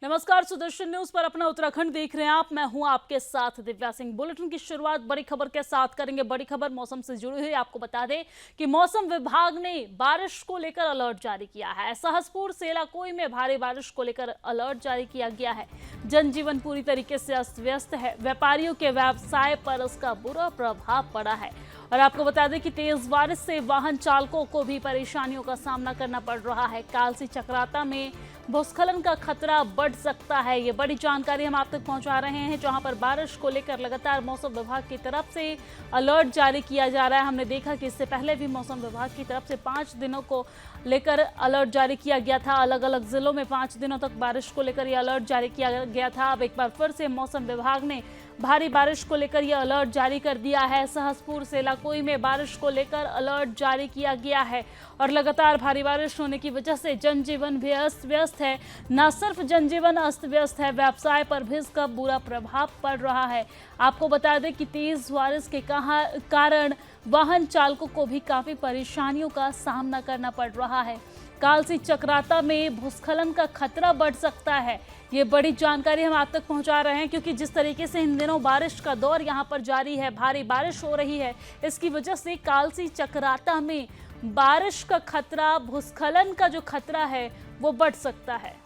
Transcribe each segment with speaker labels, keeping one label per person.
Speaker 1: नमस्कार, सुदर्शन न्यूज पर अपना उत्तराखंड देख रहे हैं आप। मैं हूं आपके साथ दिव्या सिंह। बुलेटिन की शुरुआत बड़ी खबर के साथ करेंगे। बड़ी खबर मौसम से जुड़ी हुई। आपको बता दें कि मौसम विभाग ने बारिश को लेकर अलर्ट जारी किया है। सहसपुर सेलाकोई में भारी बारिश को लेकर अलर्ट जारी किया गया है। जनजीवन पूरी तरीके से अस्त व्यस्त है। व्यापारियों के व्यवसाय पर इसका बुरा प्रभाव पड़ा है। और आपको बता दें कि तेज बारिश से वाहन चालकों को भी परेशानियों का सामना करना पड़ रहा है। कालसी चक्राता में भूस्खलन का खतरा बढ़ सकता है। ये बड़ी जानकारी हम आप तक पहुंचा रहे हैं, जहां पर बारिश को लेकर लगातार मौसम विभाग की तरफ से अलर्ट जारी किया जा रहा है। हमने देखा कि इससे पहले भी मौसम विभाग की तरफ से 5 दिनों को लेकर अलर्ट जारी किया गया था। अलग अलग जिलों में 5 दिनों तक बारिश को लेकर यह अलर्ट जारी किया गया था। अब एक बार फिर से मौसम विभाग ने भारी बारिश को लेकर यह अलर्ट जारी कर दिया है। सहसपुर सेलाकोई में बारिश को लेकर अलर्ट जारी किया गया है और लगातार भारी बारिश होने की वजह से जनजीवन भी अस्त व्यस्त है। न सिर्फ जनजीवन अस्त व्यस्त है, व्यवसाय पर भी इसका बुरा प्रभाव पड़ रहा है। आपको बता दें कि तेज बारिश के कारण वाहन चालकों को भी काफी परेशानियों का सामना करना पड़ रहा है। कालसी चक्राता में भूस्खलन का खतरा बढ़ सकता है। ये बड़ी जानकारी हम आप तक पहुंचा रहे हैं, क्योंकि जिस तरीके से इन दिनों बारिश का दौर यहां पर जारी है, भारी बारिश हो रही है, इसकी वजह से कालसी चक्राता में बारिश का खतरा, भूस्खलन का जो खतरा है वो बढ़ सकता है।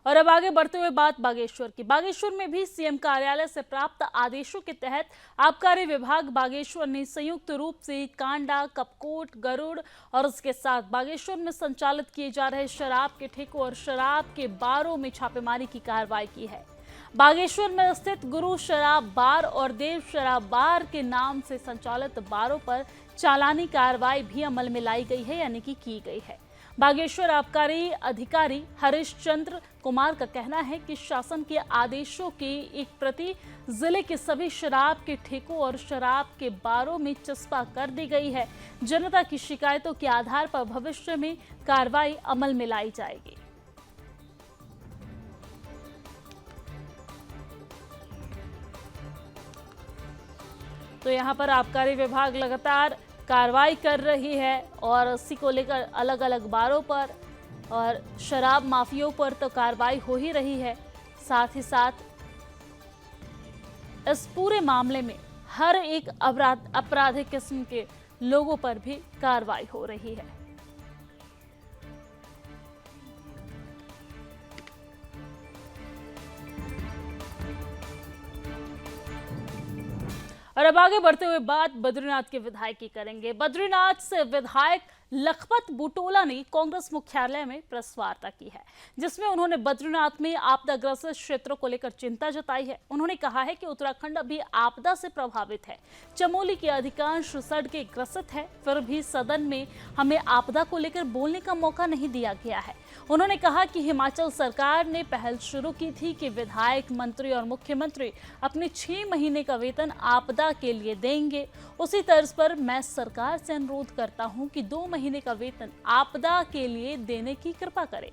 Speaker 1: और अब आगे बढ़ते हुए बात बागेश्वर की। बागेश्वर में भी सीएम कार्यालय से प्राप्त आदेशों के तहत आबकारी विभाग बागेश्वर ने संयुक्त रूप से कांडा, कपकोट, गरुड़ और उसके साथ बागेश्वर में संचालित किए जा रहे शराब के ठेकों और शराब के बारों में छापेमारी की कार्रवाई की है। बागेश्वर में स्थित गुरु शराब बार और देव शराब बार के नाम से संचालित बारों पर चालानी कार्रवाई भी अमल में लाई गई है, यानी कि की गई है। बागेश्वर आबकारी अधिकारी हरिश्चंद्र कुमार का कहना है कि शासन के आदेशों की एक प्रति जिले के सभी शराब के ठेकों और शराब के बारों में चस्पा कर दी गई है। जनता की शिकायतों के आधार पर भविष्य में कार्रवाई अमल में लाई जाएगी। तो यहाँ पर आबकारी विभाग लगातार कार्रवाई कर रही है और इसी को लेकर अलग अलग बारों पर और शराब माफियों पर तो कार्रवाई हो ही रही है। साथ ही साथ इस पूरे मामले में हर एक आपराधिक किस्म के लोगों पर भी कार्रवाई हो रही है। और अब आगे बढ़ते हुए बात बद्रीनाथ के विधायक की करेंगे। बद्रीनाथ से विधायक लखपत बुटोला ने कांग्रेस मुख्यालय में प्रेस वार्ता की है, जिसमें उन्होंने बद्रीनाथ में आपदाग्रस्त क्षेत्रों को लेकर चिंता जताई है। उन्होंने कहा है कि उत्तराखंड अभी आपदा से प्रभावित है। चमोली की अधिकांश सड़कें ग्रसित है, फिर भी सदन में हमें आपदा को लेकर बोलने का मौका नहीं दिया गया है। उन्होंने कहा कि हिमाचल सरकार ने पहल शुरू की थी कि विधायक, मंत्री और मुख्यमंत्री अपने 6 महीने का वेतन आपदा के लिए देंगे। उसी तर्ज पर मैं सरकार से अनुरोध करता हूं कि 2 महीने का वेतन आपदा के लिए देने की कृपा करें।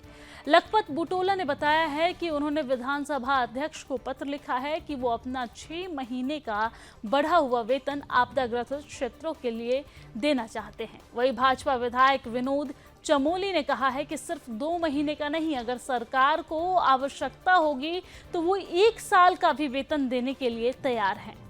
Speaker 1: लखपत बुटोला ने बताया है कि उन्होंने विधानसभा अध्यक्ष को पत्र लिखा है कि वो अपना 6 महीने का बढ़ा हुआ वेतन आपदाग्रस्त क्षेत्रों के लिए देना चाहते हैं। वही भाजपा विधायक विनोद चमोली ने कहा है कि सिर्फ 2 महीने का नहीं, अगर सरकार को आवश्यकता होगी तो वो 1 साल का भी वेतन देने के लिए तैयार हैं।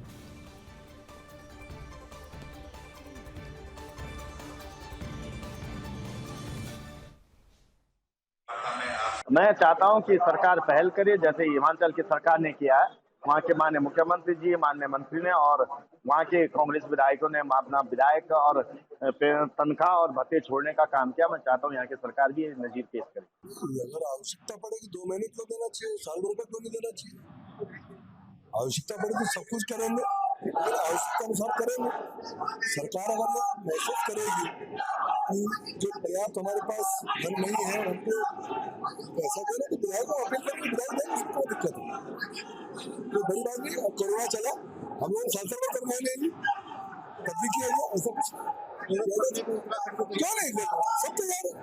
Speaker 2: मैं चाहता हूं कि सरकार पहल करे, जैसे हिमाचल की सरकार ने किया है। वहाँ के माननीय मुख्यमंत्री जी, माननीय मंत्री ने और वहाँ के कांग्रेस विधायकों ने अपना विधायक और तनख्वाह और भत्ते छोड़ने का काम किया। मैं चाहता हूँ यहाँ की सरकार भी नजीर पेश करे।
Speaker 3: अगर आवश्यकता पड़ेगी 2 महीने क्यों देना चाहिए, साल भर का क्यों नहीं देना चाहिए। आवश्यकता पड़े तो सब कुछ करेंगे, लेकिन आवश्यकता अनुसार करेंगे। सरकार अगर महसूस करेगी कि जो पर्याप्त हमारे पास धन नहीं है, हमको पैसा देना, तो विधायक को अपील करके विधायक देंगे, उसको दिक्कत है। कोई बड़ी बात नहीं। अब कोरोना चला, हम लोग सांसद में करवाए लेंगे, तब भी किया गया, ऐसा कुछ क्यों नहीं देगा, सब तैयार है।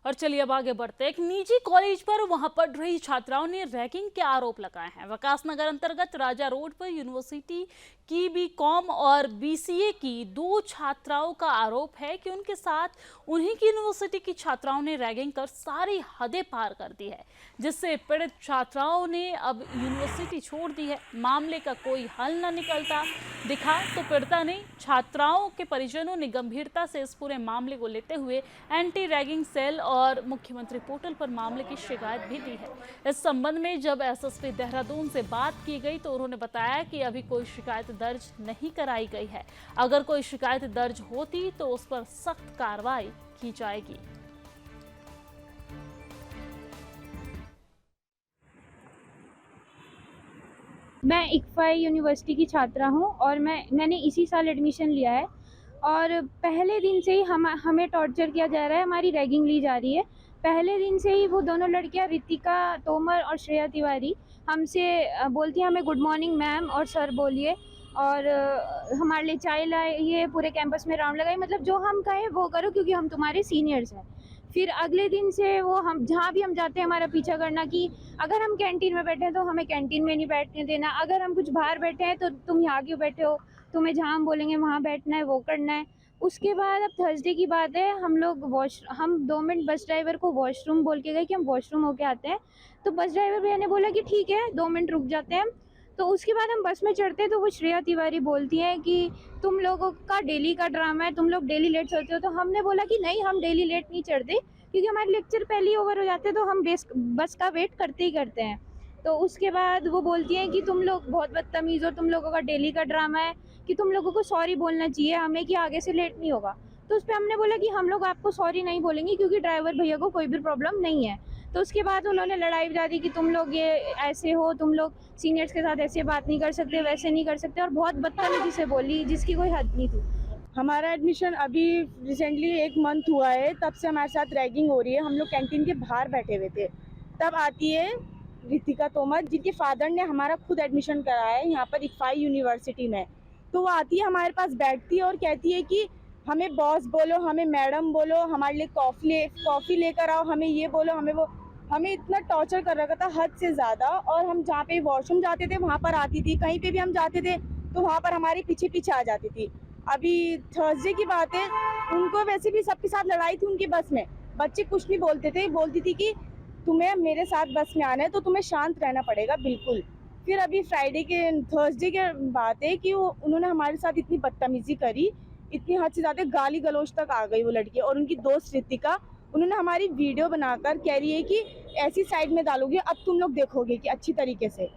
Speaker 1: और चलिए अब आगे बढ़ते हैं। एक निजी कॉलेज पर वहां पढ़ रही छात्राओं ने रैगिंग के आरोप लगाए हैं। विकास नगर अंतर्गत राजा रोड पर यूनिवर्सिटी की बीकॉम और बीसीए की 2 छात्राओं का आरोप है कि उनके साथ उन्हीं की यूनिवर्सिटी की छात्राओं ने रैगिंग कर सारी हदें पार कर दी है, जिससे पीड़ित छात्राओं ने अब यूनिवर्सिटी छोड़ दी है। मामले का कोई हल न निकलता दिखा तो पीड़िता ने छात्राओं के परिजनों ने गंभीरता से इस पूरे मामले को लेते हुए एंटी रैगिंग सेल और मुख्यमंत्री पोर्टल पर मामले की शिकायत भी दी है। इस संबंध में जब एसएसपी देहरादून से बात की गई तो उन्होंने बताया कि अभी कोई शिकायत दर्ज नहीं कराई गई है। अगर कोई शिकायत दर्ज होती तो उस पर सख्त कार्रवाई की जाएगी।
Speaker 4: मैं इक्फाई यूनिवर्सिटी की छात्रा हूँ और मैंने इसी साल एडमिशन लिया है और पहले दिन से ही हमें टॉर्चर किया जा रहा है, हमारी रैगिंग ली जा रही है। पहले दिन से ही वो दोनों लड़कियाँ रितिका तोमर और श्रेया तिवारी हमसे बोलती हैं हमें गुड मॉर्निंग मैम और सर बोलिए और हमारे लिए चाय लाइए, पूरे कैंपस में राउंड लगाइए, मतलब जो हम कहें वो करो क्योंकि हम तुम्हारे सीनियर्स हैं। फिर अगले दिन से वो हम जहाँ भी हम जाते हैं हमारा पीछा करना कि अगर हम कैंटीन में बैठे हैं तो हमें कैंटीन में नहीं बैठने देना, अगर हम कुछ बाहर बैठे हैं तो तुम यहाँ क्यों बैठे हो, तुम्हें जहाँ हम बोलेंगे वहाँ बैठना है, वो करना है। उसके बाद अब थर्सडे की बात है, हम 2 मिनट बस ड्राइवर को वॉशरूम बोल के गए कि हम वॉशरूम होके आते हैं, तो बस ड्राइवर भैया ने बोला कि ठीक है 2 मिनट रुक जाते हैं। तो उसके बाद हम बस में चढ़ते हैं तो वो श्रेया तिवारी बोलती हैं कि तुम लोगों का डेली का ड्रामा है, तुम लोग डेली लेट चढ़ते हो। तो हमने बोला कि नहीं, हम डेली लेट नहीं चढ़ते क्योंकि हमारे लेक्चर पहले ही ओवर हो जाते हैं तो हम बस का वेट करते ही करते हैं। तो उसके बाद वो बोलती हैं कि तुम लोग बहुत बदतमीज़ हो, तुम लोगों का डेली का ड्रामा है, कि तुम लोगों को सॉरी बोलना चाहिए हमें कि आगे से लेट नहीं होगा। तो उस पर हमने बोला कि हम लोग आपको सॉरी नहीं बोलेंगे क्योंकि ड्राइवर भैया को कोई भी प्रॉब्लम नहीं है। तो उसके बाद उन्होंने लड़ाई बजा दी कि तुम लोग ये ऐसे हो, तुम लोग सीनियर्स के साथ ऐसे बात नहीं कर सकते, वैसे नहीं कर सकते, और बहुत बदतमीजी से बोली जिसकी कोई हद नहीं थी।
Speaker 5: हमारा एडमिशन अभी रिसेंटली 1 मंथ हुआ है, तब से हमारे साथ रैगिंग हो रही है। हम लोग कैंटीन के बाहर बैठे हुए थे, तब आती है रितिका तोमर जिनके फादर ने हमारा खुद एडमिशन कराया है यहाँ पर इक्फाई यूनिवर्सिटी में। तो वो आती है हमारे पास बैठती है और कहती है कि हमें बॉस बोलो, हमें मैडम बोलो, हमारे लिए कॉफ़ी लेकर आओ, हमें ये बोलो, हमें वो। हमें इतना टॉर्चर कर रखा था हद से ज़्यादा। और हम जहाँ पे वॉशरूम जाते थे वहाँ पर आती थी, कहीं पे भी हम जाते थे तो वहाँ पर हमारे पीछे पीछे आ जाती थी। अभी थर्सडे की बात है, उनको वैसे भी सबके साथ लड़ाई थी उनकी बस में। बच्चे कुछ नहीं बोलते थे, बोलती थी कि तुम्हें मेरे साथ बस में आना है तो तुम्हें शांत रहना पड़ेगा बिल्कुल। फिर अभी थर्सडे के बात है कि उन्होंने हमारे साथ इतनी बदतमीज़ी करी, इतनी हद से ज़्यादा गाली गलौज तक आ गई वो लड़की। और उनकी दोस्त रितिका, उन्होंने हमारी वीडियो बनाकर कह रही है कि ऐसी साइड में डालोगे, अब तुम लोग देखोगे कि अच्छी तरीके से।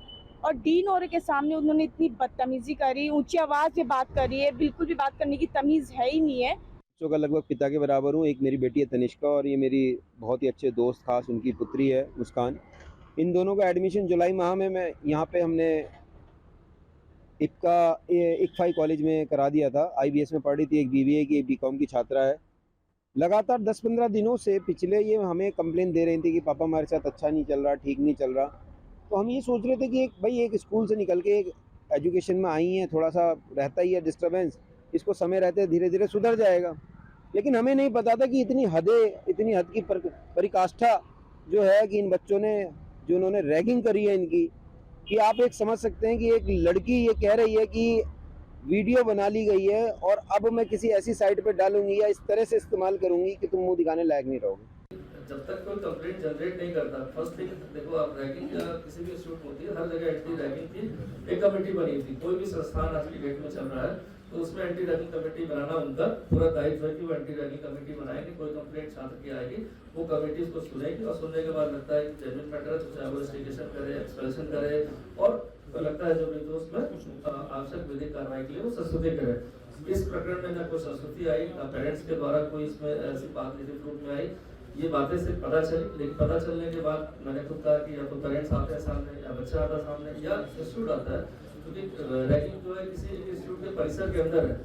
Speaker 5: और डीन और के सामने उन्होंने इतनी बदतमीजी करी, ऊंची आवाज़ में बात करी है, बिल्कुल भी बात करने की तमीज़ है ही नहीं है।
Speaker 6: बच्चों का लगभग पिता के बराबर हूँ। एक मेरी बेटी है तनिष्का और ये मेरी बहुत ही अच्छे दोस्त, खास उनकी पुत्री है मुस्कान। इन दोनों का एडमिशन जुलाई माह में मैं यहाँ पे हमने इक्फाई कॉलेज में करा दिया था। IBS में पढ़ रही थी, एक BBA की, एक BCom की छात्रा है। लगातार 10-15 दिनों से पिछले ये हमें कंप्लेन दे रही थी कि पापा हमारे साथ अच्छा नहीं चल रहा, ठीक नहीं चल रहा। तो हम ये सोच रहे थे कि एक स्कूल से निकल के एक एजुकेशन में आई हैं, थोड़ा सा रहता ही है डिस्टर्बेंस, इसको समय रहते धीरे धीरे सुधर जाएगा। लेकिन हमें नहीं पता था कि इतनी हद की परिकाष्ठा जो है कि इन बच्चों ने, जो उन्होंने रैगिंग करी है इनकी, कि आप एक समझ सकते हैं कि एक लड़की ये कह रही है कि वीडियो बना ली गई है और अब मैं किसी ऐसी साइट पे डालूंगी या इस तरह से इस्तेमाल करूंगी कि तुम मुंह दिखाने लायक नहीं रहोगे।
Speaker 7: जब तक कोई कंप्लेंट जनरेट नहीं करता, फर्स्ट थिंग देखो, आप रैगिंग किसी भी इंस्टीट्यूट होती है, हर जगह एंटी रैगिंग की एक कमेटी बनी थी। कोई भी संस्थान आज की डेट में चल रहा है तो उसमें एंटी रैगिंग कमेटी बनाना उनका पूरा दायित्व है कि वो एंटी रैगिंग कमेटी बनाएंगे। कोई कंप्लेंट छात्र की आएगी, वो कमेटी उसको सुनेगी और सुनने के बाद लगता है कि जेन्युइन मैटर है तो चाहे वो इन्वेस्टिगेशन करे, एक्सपेल्शन करे, और लगता है जो भी तो उसमें आवश्यक विधिक कार्रवाई के लिए वो संस्तुति करे। इस प्रकरण में न कोई संस्तुति आई, न पेरेंट्स के द्वारा कोई इसमें ऐसी बात लिखित रूप में आई। ये बातें सिर्फ पता चली, लेकिन पता चलने के बाद मैंने खुद कहा कि या तो पेरेंट्स आते हैं सामने, या बच्चा आता है सामने, या इंस्टीट्यूट आता है, क्योंकि रैगिंग जो है किसी इंस्टीट्यूट के परिसर के अंदर है।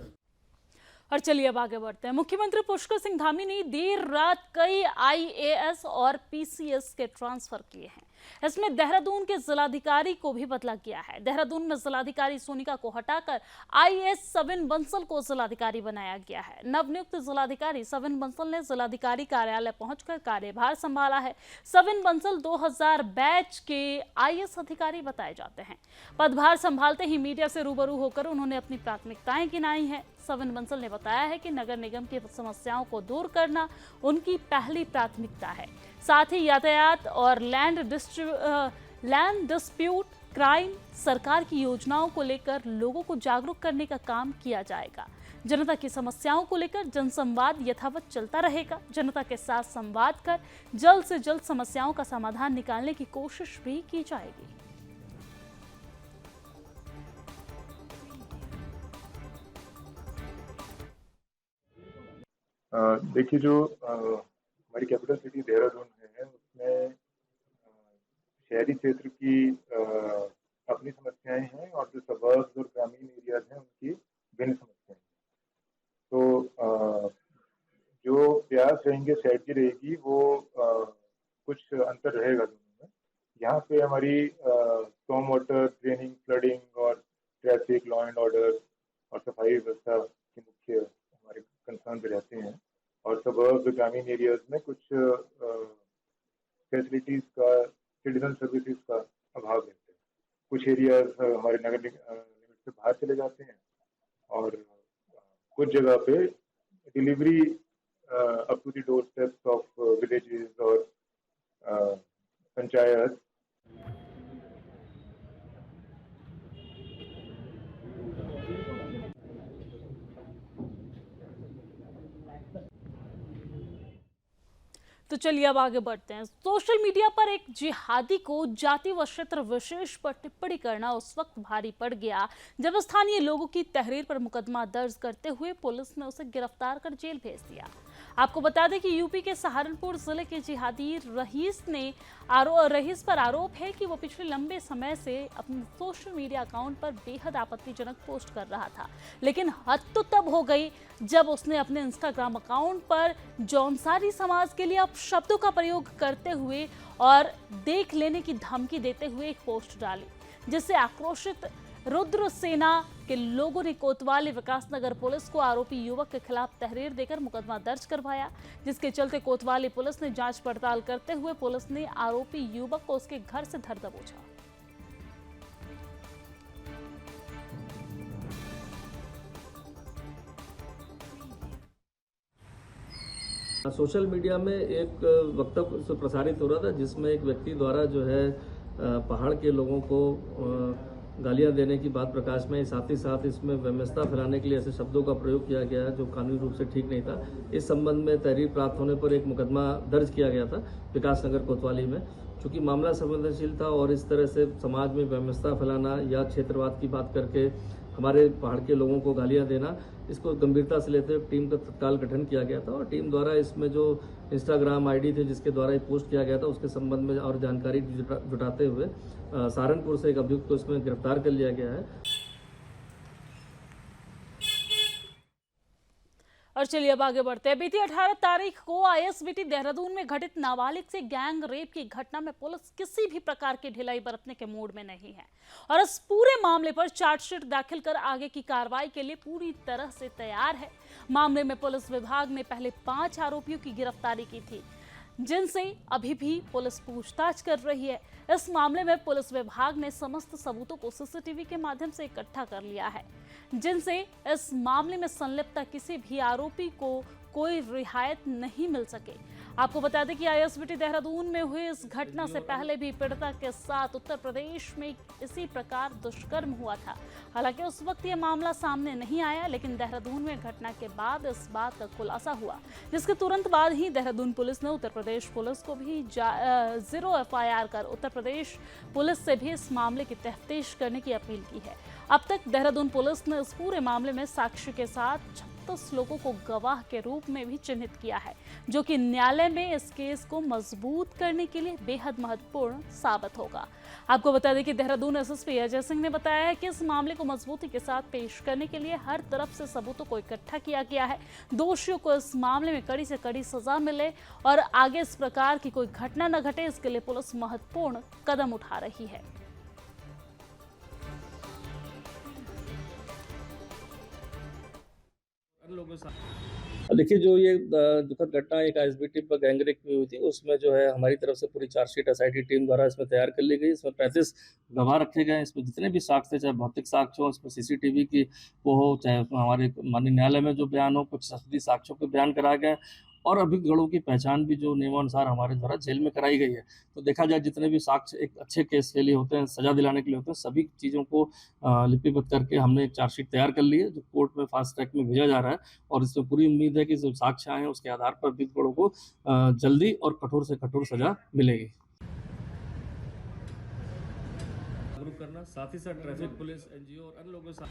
Speaker 1: और चलिए अब आगे बढ़ते हैं। मुख्यमंत्री पुष्कर सिंह धामी ने देर रात कई IAS और PCS के ट्रांसफर किए हैं। इसमें देहरादून के जिलाधिकारी को भी बदला गया है। देहरादून में जिलाधिकारी सोनिका को हटाकर IAS सविन बंसल को जिलाधिकारी बनाया गया है। नवनियुक्त जिलाधिकारी सविन बंसल ने जिलाधिकारी कार्यालय पहुंचकर कार्यभार संभाला है। सविन बंसल 2000 बैच के IAS अधिकारी बताए जाते हैं। पदभार संभालते ही मीडिया से रूबरू होकर उन्होंने अपनी प्राथमिकताएं गिनाई हैं। सविन बंसल ने बताया है कि नगर निगम की समस्याओं को दूर करना उनकी पहली प्राथमिकता है। साथ ही यातायात और लैंड डिस्प्यूट, क्राइम, सरकार की योजनाओं को लेकर लोगों को जागरूक करने का काम किया जाएगा। जनता की समस्याओं को लेकर जनसंवाद यथावत चलता रहेगा। जनता के साथ संवाद कर जल्द से जल्द समस्याओं का समाधान निकालने की कोशिश भी की जाएगी।
Speaker 8: देखिए, जो हमारी कैपिटल सिटी देहरादून है उसमें शहरी क्षेत्र की अपनी समस्याएं हैं और जो सबर्ब्स और ग्रामीण एरियाज हैं उनकी भिन्न समस्याएं हैं। तो जो प्रयास रहेंगे, स्ट्रेटजी रहेगी, वो कुछ अंतर रहेगा दोनों में। यहाँ पे हमारी स्टॉर्म वाटर, ड्रेनिंग, फ्लडिंग और ट्रैफिक, लॉ एंड ऑर्डर और सफाई व्यवस्था के मुख्य हमारे कंसर्न पे रहते हैं। और सबर्ब ग्रामीण एरियाज में कुछ फैसिलिटीज़ का, सिटीजन सर्विसेज का अभाव रहता है। कुछ एरियाज हमारे नगर लिमिट से बाहर चले जाते हैं और कुछ जगह पे delivery up to the door steps of villages और पंचायत।
Speaker 1: तो चलिए अब आगे बढ़ते हैं। सोशल मीडिया पर एक जिहादी को जाति व क्षेत्र विशेष पर टिप्पणी करना उस वक्त भारी पड़ गया जब स्थानीय लोगों की तहरीर पर मुकदमा दर्ज करते हुए पुलिस ने उसे गिरफ्तार कर जेल भेज दिया। आपको बता दें कि यूपी के सहारनपुर जिले के जिहादी रहीस पर आरोप है कि वो पिछले लंबे समय से अपने सोशल मीडिया अकाउंट पर बेहद आपत्तिजनक पोस्ट कर रहा था, लेकिन हद तो तब हो गई जब उसने अपने इंस्टाग्राम अकाउंट पर जौनसारी समाज के लिए अपशब्दों का प्रयोग करते हुए और देख लेने की धमकी देते हुए एक पोस्ट डाली, जिससे आक्रोशित रुद्र सेना के लोगों ने कोतवाली विकासनगर पुलिस को आरोपी युवक के खिलाफ तहरीर देकर मुकदमा दर्ज करवाया, जिसके चलते कोतवाली पुलिस ने जांच पड़ताल करते हुए पुलिस ने आरोपी युवक को उसके घर से धर दबोचा।
Speaker 7: सोशल मीडिया में एक वक्तव्य प्रसारित हो रहा था जिसमें एक व्यक्ति द्वारा जो है पहाड़ के लोगों को गालियां देने की बात प्रकाश में, साथ ही साथ इसमें व्यवस्था फैलाने के लिए ऐसे शब्दों का प्रयोग किया गया जो कानूनी रूप से ठीक नहीं था। इस संबंध में तहरीर प्राप्त होने पर एक मुकदमा दर्ज किया गया था विकासनगर कोतवाली में। चूँकि मामला संवेदनशील था और इस तरह से समाज में व्यवस्था फैलाना या क्षेत्रवाद की बात करके हमारे पहाड़ के लोगों को गालियां देना, इसको गंभीरता से लेते हुए टीम का तत्काल गठन किया गया था और टीम द्वारा इसमें जो इंस्टाग्राम आईडी थे जिसके द्वारा ये पोस्ट किया गया था उसके संबंध में और जानकारी जुटाते हुए सहारनपुर से एक अभियुक्त को इसमें गिरफ्तार कर लिया गया है।
Speaker 1: और चलिए अब आगे बढ़ते हैं। बीती 18 तारीख को ISBT देहरादून में घटित नाबालिग से गैंग रेप की घटना में पुलिस किसी भी प्रकार की ढिलाई बरतने के मूड में नहीं है और इस पूरे मामले पर चार्जशीट दाखिल कर आगे की कार्रवाई के लिए पूरी तरह से तैयार है। मामले में पुलिस विभाग ने पहले 5 आरोपियों की गिरफ्तारी की थी, जिनसे अभी भी पुलिस पूछताछ कर रही है। इस मामले में पुलिस विभाग ने समस्त सबूतों को सीसीटीवी के माध्यम से इकट्ठा कर लिया है, जिनसे इस मामले में संलिप्त किसी भी आरोपी को कोई रियायत नहीं मिल सके। आपको बता दें कि ISBT देहरादून में हुई इस घटना से पहले भी पीड़िता के साथ उत्तर प्रदेश में इसी प्रकार दुष्कर्म हुआ था। हालांकि उस वक्त ये मामला सामने नहीं आया, लेकिन देहरादून में घटना के बाद इस बात का खुलासा हुआ, जिसके तुरंत बाद ही देहरादून पुलिस ने उत्तर प्रदेश पुलिस को भी 0 FIR कर उत्तर प्रदेश पुलिस से भी इस मामले की तफ्तीश करने की अपील की है। अब तक देहरादून पुलिस ने इस पूरे मामले में साक्ष्य के साथ 37 लोगों को गवाह के रूप में भी चिन्हित किया है, जो कि न्यायालय में इस केस को मजबूत करने के लिए बेहद महत्वपूर्ण साबित होगा। आपको बता दें कि देहरादून एसएसपी अजय सिंह ने बताया है कि इस मामले को मजबूती के साथ पेश करने के लिए हर तरफ से सबूतों को इकट्ठा किया गया है। दोषियों को इस मामले में कड़ी से कड़ी सजा मिले और आगे इस प्रकार की कोई घटना न घटे, इसके लिए पुलिस महत्वपूर्ण कदम उठा रही है।
Speaker 7: देखिए, जो ये दुखद घटना एक आईएसबी टीम पर गैंगरेप में हुई थी, उसमें जो है हमारी तरफ से पूरी चार्जशीट एसआईटी टीम द्वारा इसमें तैयार कर ली गई। इसमें 35 गवाह रखे गए। इसमें जितने भी साक्ष्य थे, चाहे भौतिक साक्ष्य हो, इसमें सीसीटीवी की वो हो, चाहे हमारे माननीय न्यायालय में जो बयान हो, कुछ शस्त्रीय साक्ष्यों के बयान कराए गए और अभियुक्तों की पहचान भी जो नियमानुसार हमारे द्वारा जेल में कराई गई है। तो देखा जाए, जितने भी साक्ष्य एक अच्छे केस के लिए होते हैं, सजा दिलाने के लिए होते हैं, सभी चीज़ों को लिपिबद्ध करके हमने एक चार्जशीट तैयार कर ली है, जो कोर्ट में फास्ट ट्रैक में भेजा जा रहा है। और इसमें पूरी उम्मीद है कि जो साक्ष्य आए हैं उसके आधार पर अभियुक्तों को जल्दी और कठोर से कठोर सजा मिलेगी। जागरूक करना, साथ ही साथ ट्रैफिक पुलिस, एनजीओ और अन्य लोगों से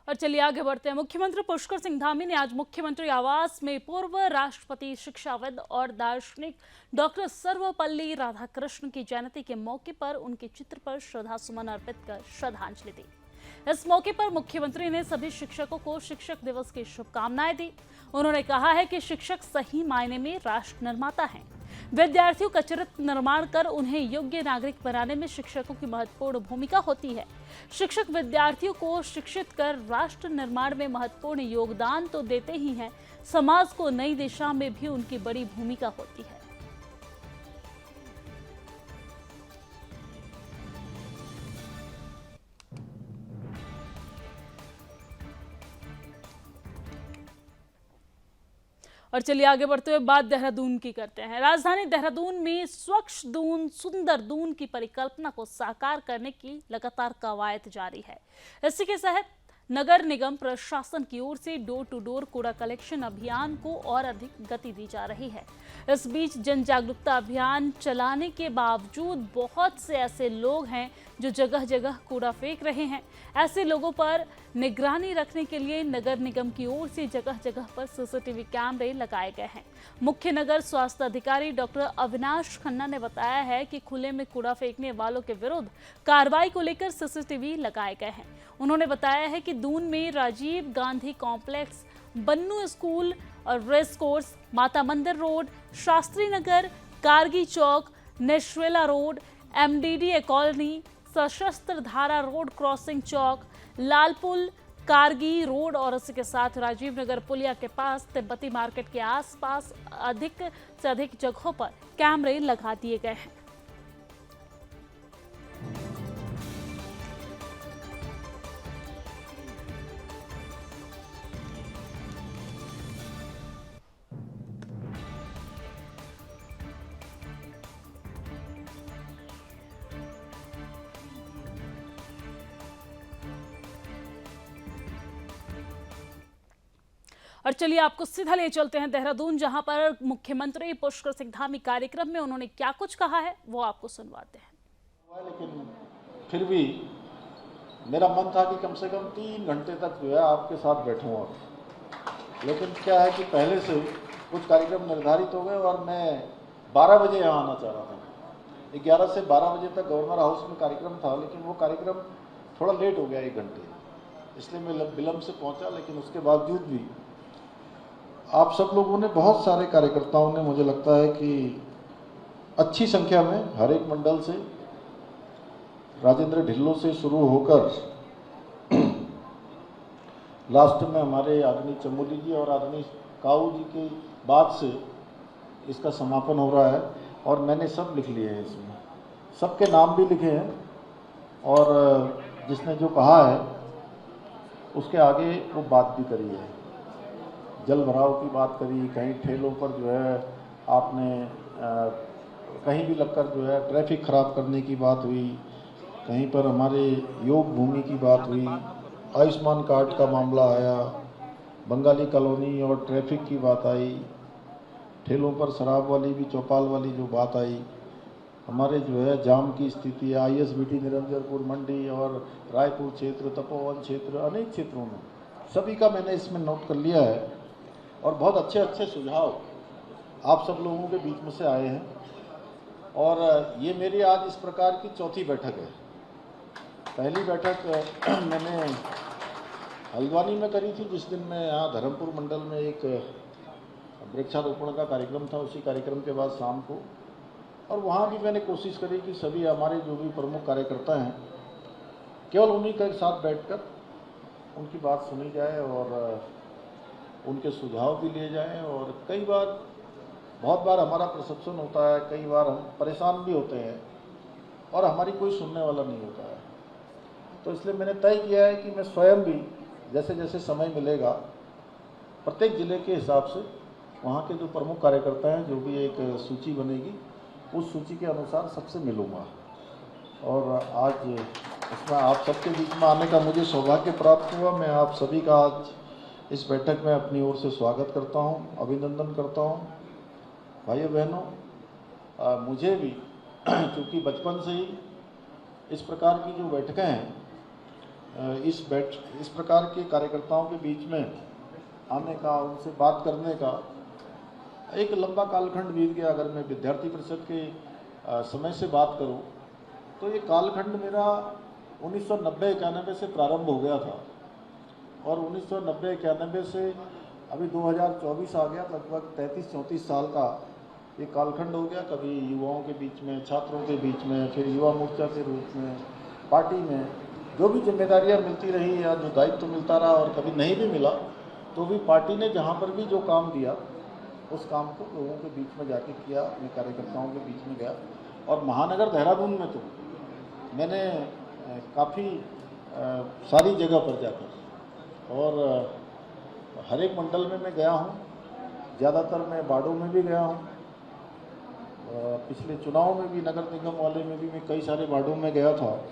Speaker 1: और चलिए आगे बढ़ते हैं। मुख्यमंत्री पुष्कर सिंह धामी ने आज मुख्यमंत्री आवास में पूर्व राष्ट्रपति, शिक्षाविद और दार्शनिक डॉक्टर सर्वपल्ली राधाकृष्णन की जयंती के मौके पर उनके चित्र पर श्रद्धासुमन अर्पित कर श्रद्धांजलि दी। इस मौके पर मुख्यमंत्री ने सभी शिक्षकों को शिक्षक दिवस की शुभकामनाएं दी। उन्होंने कहा है कि शिक्षक सही मायने में राष्ट्र निर्माता हैं। विद्यार्थियों का चरित्र निर्माण कर उन्हें योग्य नागरिक बनाने में शिक्षकों की महत्वपूर्ण भूमिका होती है। शिक्षक विद्यार्थियों को शिक्षित कर राष्ट्र निर्माण में महत्वपूर्ण योगदान तो देते ही हैं, समाज को नई दिशा में भी उनकी बड़ी भूमिका होती है। और चलिए आगे बढ़ते हुए बात देहरादून की करते हैं। राजधानी देहरादून में स्वच्छ दून, सुंदर दून की परिकल्पना को साकार करने की लगातार कवायद जारी है। इसी के तहत नगर निगम प्रशासन की ओर से डोर टू डोर कूड़ा कलेक्शन अभियान को और अधिक गति दी जा रही है। इस बीच जन जागरूकता अभियान चलाने के बावजूद बहुत से ऐसे लोग हैं जो जगह जगह कूड़ा फेंक रहे हैं। ऐसे लोगों पर निगरानी रखने के लिए नगर निगम की ओर से जगह जगह पर सीसीटीवी कैमरे लगाए गए हैं। मुख्य नगर स्वास्थ्य अधिकारी डॉक्टर अविनाश खन्ना ने बताया है कि खुले में कूड़ा फेंकने वालों के विरुद्ध कार्रवाई को लेकर सीसीटीवी लगाए गए हैं। उन्होंने बताया है कि दून में राजीव गांधी कॉम्प्लेक्स, बन्नू स्कूल और रेस कोर्स, माता मंदिर रोड, शास्त्री नगर, कारगी चौक, नेशवेला रोड, एमडीडीए कॉलोनी, सशस्त्र धारा रोड क्रॉसिंग चौक, लालपुल, कारगी रोड और इसके साथ राजीव नगर पुलिया के पास, तिब्बती मार्केट के आसपास अधिक से अधिक जगहों पर कैमरे लगा दिए गए हैं। और चलिए आपको सीधा ले चलते हैं देहरादून, जहां पर मुख्यमंत्री पुष्कर सिंह धामी कार्यक्रम में उन्होंने क्या कुछ कहा है वो आपको सुनवाते हैं।
Speaker 9: लेकिन फिर भी मेरा मन था कि कम से कम 3 घंटे तक जो है आपके साथ बैठूंगा, लेकिन क्या है कि पहले से कुछ कार्यक्रम निर्धारित हो गए और मैं 12 बजे यहाँ आना चाह रहा था। 11 से 12 बजे तक गवर्नर हाउस में कार्यक्रम था, लेकिन वो कार्यक्रम थोड़ा लेट हो गया 1 घंटे, इसलिए मैं विलम्ब से पहुँचा। लेकिन उसके बावजूद भी आप सब लोगों ने, बहुत सारे कार्यकर्ताओं ने, मुझे लगता है कि अच्छी संख्या में हर एक मंडल से, राजेंद्र ढिल्लो से शुरू होकर लास्ट में हमारे आदरणीय चमोली जी और आदरणीय काऊ जी के बाद से इसका समापन हो रहा है। और मैंने सब लिख लिए हैं, इसमें सबके नाम भी लिखे हैं और जिसने जो कहा है उसके आगे वो बात भी करी है। जल भराव की बात करी, कहीं ठेलों पर जो है आपने कहीं भी लगकर जो है ट्रैफिक ख़राब करने की बात हुई, कहीं पर हमारे योग भूमि की बात हुई, आयुष्मान कार्ड का मामला आया, बंगाली कॉलोनी और ट्रैफिक की बात आई, ठेलों पर शराब वाली भी, चौपाल वाली जो बात आई, हमारे जो है जाम की स्थिति है, ISBT निरंजनपुर मंडी और रायपुर क्षेत्र, तपोवन क्षेत्र, अनेक क्षेत्रों में सभी का मैंने इसमें नोट कर लिया है और बहुत अच्छे अच्छे सुझाव आप सब लोगों के बीच में से आए हैं। और ये मेरी आज इस प्रकार की चौथी बैठक है। पहली बैठक मैंने हल्द्वानी में करी थी, जिस दिन मैं यहाँ धर्मपुर मंडल में एक वृक्षारोपण का कार्यक्रम था, उसी कार्यक्रम के बाद शाम को, और वहाँ भी मैंने कोशिश करी कि सभी हमारे जो भी प्रमुख कार्यकर्ता हैं केवल उन्हीं के साथ बैठकर उनकी बात सुनी जाए और उनके सुझाव भी लिए जाएं। और कई बार, बहुत बार हमारा परसेप्शन होता है, कई बार हम परेशान भी होते हैं और हमारी कोई सुनने वाला नहीं होता है। तो इसलिए मैंने तय किया है कि मैं स्वयं भी जैसे जैसे समय मिलेगा प्रत्येक ज़िले के हिसाब से वहाँ के जो प्रमुख कार्यकर्ता हैं, जो भी एक सूची बनेगी, उस सूची के अनुसार सबसे मिलूँगा। और आज इसमें आप सबके बीच में आने का मुझे सौभाग्य प्राप्त हुआ। मैं आप सभी का आज इस बैठक में अपनी ओर से स्वागत करता हूँ, अभिनंदन करता हूँ। भाइयों बहनों, मुझे भी चूँकि बचपन से ही इस प्रकार की जो बैठकें हैं, इस प्रकार के कार्यकर्ताओं के बीच में आने का, उनसे बात करने का एक लंबा कालखंड बीत गया। अगर मैं विद्यार्थी परिषद के समय से बात करूं तो ये कालखंड मेरा 1990-91 से प्रारंभ हो गया था और 1990-91 से अभी 2024 आ गया, लगभग 33-34 साल का ये कालखंड हो गया। कभी युवाओं के बीच में, छात्रों के बीच में, फिर युवा मोर्चा के रूप में, पार्टी में जो भी जिम्मेदारियां मिलती रही या जो दायित्व मिलता रहा, और कभी नहीं भी मिला तो भी पार्टी ने जहां पर भी जो काम दिया उस काम को लोगों के बीच में जाके किया, अपने कार्यकर्ताओं के बीच में गया। और महानगर देहरादून में तो मैंने काफ़ी सारी जगह पर जाकर और हर एक मंडल में मैं गया हूँ। ज़्यादातर मैं बाड़ों में भी गया हूँ, पिछले चुनाव में भी, नगर निगम वाले में भी मैं कई सारे वार्डों में गया था।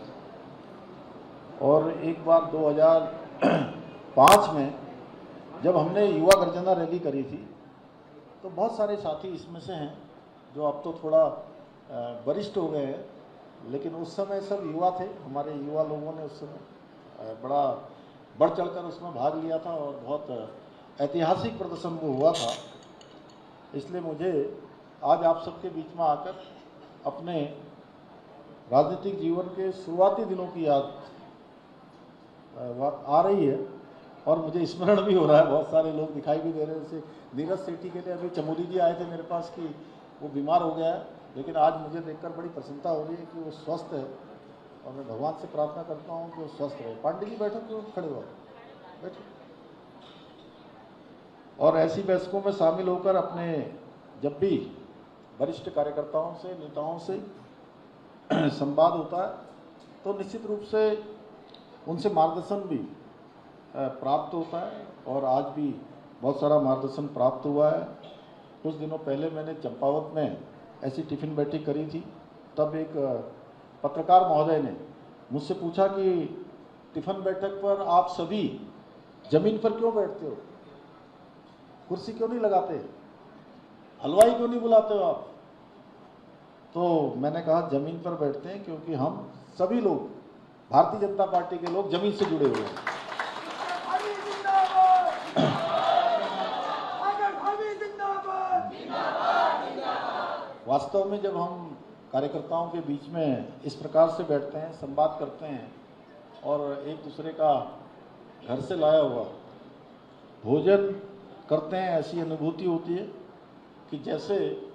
Speaker 9: और एक बार 2005 में जब हमने युवा गर्जना रैली करी थी तो बहुत सारे साथी इसमें से हैं जो अब तो थोड़ा वरिष्ठ हो गए हैं, लेकिन उस समय सब युवा थे। हमारे युवा लोगों ने उस समय बड़ा बढ़ चढ़कर उसमें भाग लिया था और बहुत ऐतिहासिक प्रदर्शन वो हुआ था। इसलिए मुझे आज आप सबके बीच में आकर अपने राजनीतिक जीवन के शुरुआती दिनों की याद आ रही है और मुझे स्मरण भी हो रहा है। बहुत सारे लोग दिखाई भी दे रहे हैं, जैसे नीरज सेठी के लिए अभी चमोली जी आए थे मेरे पास कि वो बीमार हो गया है, लेकिन आज मुझे देखकर बड़ी प्रसन्नता हो रही है कि वो स्वस्थ है और मैं भगवान से प्रार्थना करता हूँ कि वो स्वस्थ रहे। पांडे जी बैठो, क्यों खड़े हो, बैठो। और ऐसी बैठकों में शामिल होकर अपने जब भी वरिष्ठ कार्यकर्ताओं से, नेताओं से संवाद होता है तो निश्चित रूप से उनसे मार्गदर्शन भी प्राप्त होता है और आज भी बहुत सारा मार्गदर्शन प्राप्त हुआ है। कुछ दिनों पहले मैंने चंपावत में ऐसी टिफ़िन बैठक करी थी, तब एक पत्रकार महोदय ने मुझसे पूछा कि टिफ़िन बैठक पर आप सभी ज़मीन पर क्यों बैठते हो, कुर्सी क्यों नहीं लगाते, हलवाई क्यों नहीं बुलाते हो आप? तो मैंने कहा ज़मीन पर बैठते हैं क्योंकि हम सभी लोग, भारतीय जनता पार्टी के लोग, ज़मीन से जुड़े हुए हैं। वास्तव में जब हम कार्यकर्ताओं के बीच में इस प्रकार से बैठते हैं, संवाद करते हैं और एक दूसरे का घर से लाया हुआ भोजन करते हैं, ऐसी अनुभूति होती है कि जैसे।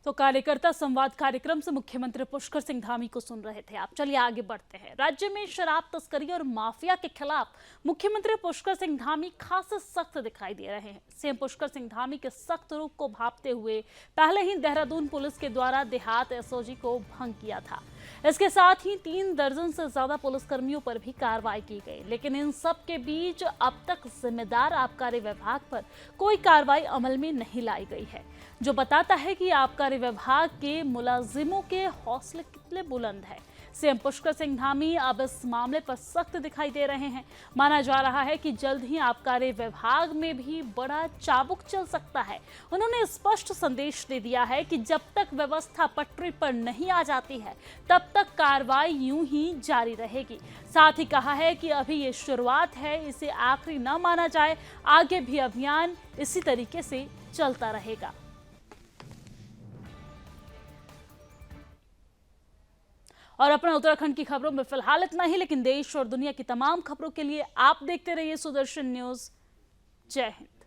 Speaker 1: तो कार्यकर्ता संवाद कार्यक्रम से मुख्यमंत्री पुष्कर सिंह धामी को सुन रहे थे आप। चलिए आगे बढ़ते हैं। राज्य में शराब तस्करी और माफिया के खिलाफ मुख्यमंत्री पुष्कर सिंह धामी खासे सख्त दिखाई दे रहे हैं। सीएम पुष्कर सिंह धामी के सख्त रुख को भांपते हुए पहले ही देहरादून पुलिस के द्वारा देहात एसओजी को भंग किया था। इसके साथ ही 3 दर्जन से ज्यादा पुलिसकर्मियों पर भी कार्रवाई की गई, लेकिन इन सब के बीच अब तक जिम्मेदार आबकारी विभाग पर कोई कार्रवाई अमल में नहीं लाई गई है, जो बताता है कि आबकारी विभाग के मुलाजिमों के हौसले कितने बुलंद हैं। सीएम पुष्कर सिंह धामी अब इस मामले पर सख्त दिखाई दे रहे हैं। माना जा रहा है कि जल्द ही आबकारी विभाग में भी बड़ा चाबुक चल सकता है। उन्होंने स्पष्ट संदेश दे दिया है कि जब तक व्यवस्था पटरी पर नहीं आ जाती है तब तक कार्रवाई यूं ही जारी रहेगी। साथ ही कहा है कि अभी ये शुरुआत है, इसे आखिरी न माना जाए, आगे भी अभियान इसी तरीके से चलता रहेगा। और अपना उत्तराखंड की खबरों में फिलहाल इतना ही, लेकिन देश और दुनिया की तमाम खबरों के लिए आप देखते रहिए सुदर्शन न्यूज। जय हिंद।